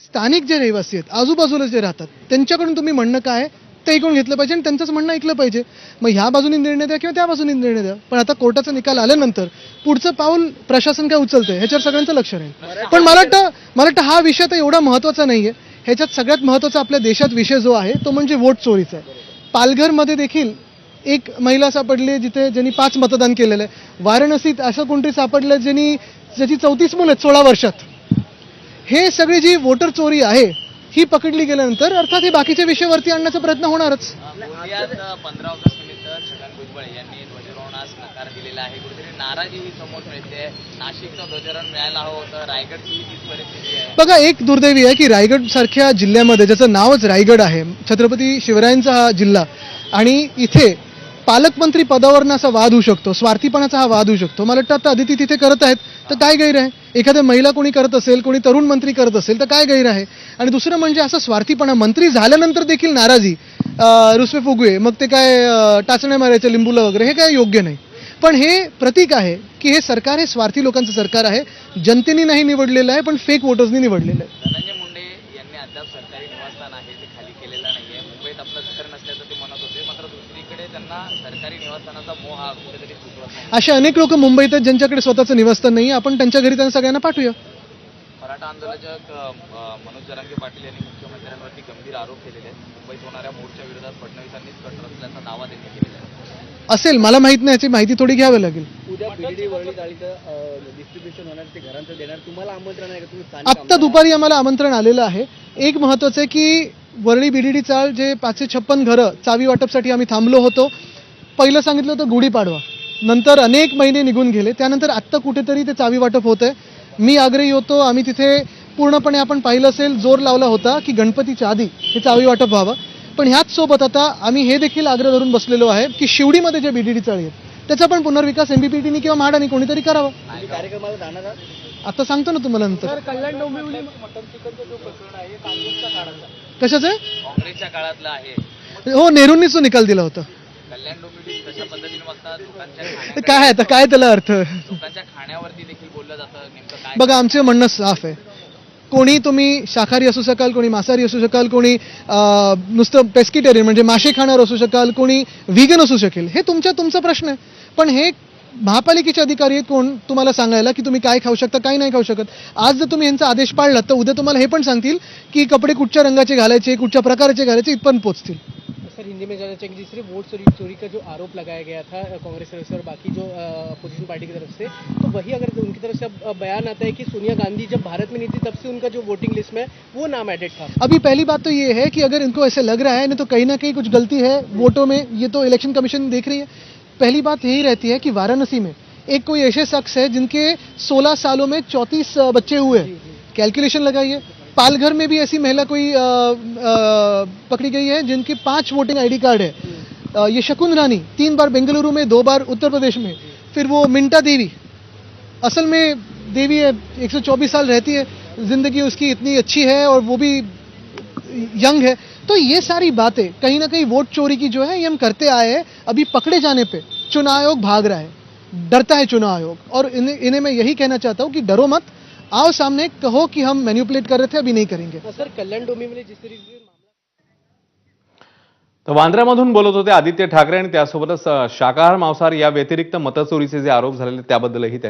स्थानिक जे रहिवासी आहेत, आजूबाजूला जे राहतात, त्यांच्याकडून तुम्ही म्हणणं काय आहे ते ऐकून घेतलं पाहिजे आणि त्यांचंच म्हणणं ऐकलं पाहिजे. मग ह्या बाजूने निर्णय द्या किंवा त्या बाजूने निर्णय द्या. पण आता कोर्टाचा निकाल आल्यानंतर पुढचं पाऊल प्रशासन काय उचलतंय ह्याच्यावर सगळ्यांचं लक्ष राहील. पण मला वाटतं हा विषय तर एवढा महत्त्वाचा नाही आहे. ह्याच्यात सगळ्यात महत्त्वाचा आपल्या देशात विषय जो आहे तो म्हणजे वोट चोरीचा आहे. पालघरमध्ये देखील एक महिला सापडली ज्यांनी 5 मतदान केलेलं आहे. वाराणसीत असं कोणतरी सापडलं ज्याची 34 मुलं आहेत 16 वर्षात. हे सगळी जी वोटर चोरी आहे ही पकडली गेल्यानंतर अर्थात हे बाकीच्या विषयावरती आणण्याचा प्रयत्न होणारच. 15 ऑगस्ट निमित्त छगन भुजबळ यांनी ध्वजारोहणास नकार दिलेला आहे. कुठेतरी नाराजी ही समोर मिळते. नाशिकचं ध्वजारोहण मिळायला हवं होतं, रायगडची तीच परिस्थिती आहे. बघा, एक दुर्दैवी आहे की रायगड सारख्या जिल्ह्यामध्ये ज्याचं नावच रायगड आहे, छत्रपती शिवरायांचा हा जिल्हा, आणि इथे पालकमंत्री पदावरनं असा वाद होऊ शकतो, स्वार्थीपणाचा हा वाद होऊ शकतो. मला वाटतं आता अदिती तिथे करत आहेत तर काय गैर आहे? एखाद्या महिला कोणी करत असेल, कोणी तरुण मंत्री करत असेल तर काय गैर आहे? आणि दुसरं म्हणजे असं स्वार्थीपणा, मंत्री झाल्यानंतर देखील नाराजी, रुसवे फुगवे, मग ते काय टाचण्या मारायचं लिंबूला वगैरे, हे काय योग्य नाही. पण हे प्रतीक आहे की हे सरकार हे स्वार्थी लोकांचं सरकार आहे. जनतेने नाही निवडलेलं आहे, पण फेक वोटर्सनी निवडलेलं आहे. धनंजय मुंडे यांनी अद्याप सरकारी निवासस्थान आहे ते खाली केलेलं नाहीये. मुंबईत आपलं घर नसल्याचं ते म्हणत होते, मात्र दुसरीकडे त्यांना सरकारी निवासस्थानाचा मोह हा कुठेतरी सुचवत नाही. असे अनेक लोक मुंबईत आहेत ज्यांच्याकडे स्वतःचं निवासस्थान नाही. आपण त्यांच्या घरी त्यांना सगळ्यांना पाठवूया. मराठा आंदोलक मनोज जरांगे पाटील यांनी मुख्यमंत्र्यांवरती गंभीर आरोप केलेले आहेत. मुंबईत होणाऱ्या मोर्चा विरोधात फडणवीसांनीच कट रचल्याचा दावा त्यांनी केलेला आहे. असेल, मला माहित नाही, याची माहिती थोडी घ्यावी लागेल. उद्या बीडीडी वरळी चाळीचं डिस्ट्रीब्युशन होणार, ते घरांचं देणार, तुम्हाला आमंत्रण आहे का? तुम्ही स्थानिक आत्ता दुपारी आम्हाला आमंत्रण आलेलं आहे. एक महत्त्वाचं आहे की वरळी बीडीडी चाळ जे 556 घरं चावी वाटपसाठी आम्ही थांबलो होतो. पहिलं सांगितलं होतं गुढीपाडवा, नंतर अनेक महिने निघून गेले, त्यानंतर आत्ता कुठेतरी ते चावी वाटप होत आहे. मी आग्रही होतो, आम्ही तिथे पूर्णपणे आपण पाहिलं असेल जोर लावला होता की गणपतीच्या आधी हे चावी वाटप व्हावं. पण ह्याच सोबत आता आम्ही हे देखील आग्रह धरून बसलेलो आहे की शिवडीमध्ये जे बीडीडी चाळी आहेत त्याचा पण पुनर्विकास एमबीपीटीनी किंवा म्हाडानी कोणीतरी करावा. कार्यक्रमाला जाणार आहात? आता सांगतो ना तुम्हाला नंतर. कल्याण डोंबिवली मटन चिकनचा जो प्रकरण आहे काँग्रेसच्या काळाचा, कशाचं आहे? काँग्रेसच्या काळातलं आहे. हो, नेहरूंनीच तो निकाल दिला होता. कल्याण डोंबिवली कशा पद्धतीने बघता? काय आता, काय त्याला अर्थ? लोकांच्या खाण्यावरती देखील बोललं जातं, नेमकं काय? बघा, आमचे म्हणणं साफ आहे. कोणी तुम्ही शाकाहारी असू शकाल, कोणी मांसाहारी असू शकाल, कोणी नुसतं पेस्किटेरियन म्हणजे मासे खाणार असू शकाल, कोणी व्हिगन असू शकेल, हे तुमचा प्रश्न आहे. पण हे महापालिकेचे अधिकारी आहेत कोण तुम्हाला सांगायला की तुम्ही काय खाऊ शकता, काय नाही खाऊ शकत. आज जर तुम्ही यांचा आदेश पाळला तर उद्या तुम्हाला हे पण सांगतील की कपडे कुठच्या रंगाचे घालायचे, कुठच्या प्रकारचे घालायचे, इथपर्यंत पोहोचतील. सर हिंदी में जाना चाहिए, जिससे वोट चोरी का जो आरोप लगाया गया था कांग्रेस की तरफ से और बाकी जो अपोजिशन पार्टी की तरफ से, तो वही अगर उनकी तरफ से अब बयान आता है कि सोनिया गांधी जब भारत में नहीं थी तब से उनका जो वोटिंग लिस्ट में वो नाम एडेड था. अभी पहली बात तो ये है कि अगर इनको ऐसे लग रहा है ना तो कहीं ना कहीं कुछ गलती है वोटों में, ये तो इलेक्शन कमीशन देख रही है. पहली बात यही रहती है कि वाराणसी में एक कोई ऐसे शख्स है जिनके 16 सालों में 34 बच्चे हुए हैं. कैलकुलेशन लगाइए. पालघर में भी ऐसी महिला कोई पकड़ी गई है जिनके 5 वोटिंग आईडी कार्ड है. ये शकुन रानी 3 बार बेंगलुरु में, 2 बार उत्तर प्रदेश में. फिर वो मिंटा देवी, असल में देवी है, 124 साल रहती है, जिंदगी उसकी इतनी अच्छी है और वो भी यंग है. तो ये सारी बातें कहीं ना कहीं वोट चोरी की जो है ये हम करते आए हैं. अभी पकड़े जाने पे चुनाव आयोग भाग रहा है, डरता है चुनाव आयोग. और इन्हें मैं यही कहना चाहता हूँ कि डरो मत, आओ सामने, कहो कि हम मैनिपुलेट कर रहे थे, अभी नहीं करेंगे. सर कल्याण डोंबिवली जिस तरीके से तर वांद्र्यामधून बोलत होते आदित्य ठाकरे आणि त्यासोबतच शाकाहार मांसाहार या व्यतिरिक्त मतचोरीचे जे आरोप झालेले त्याबद्दलही त्यांनी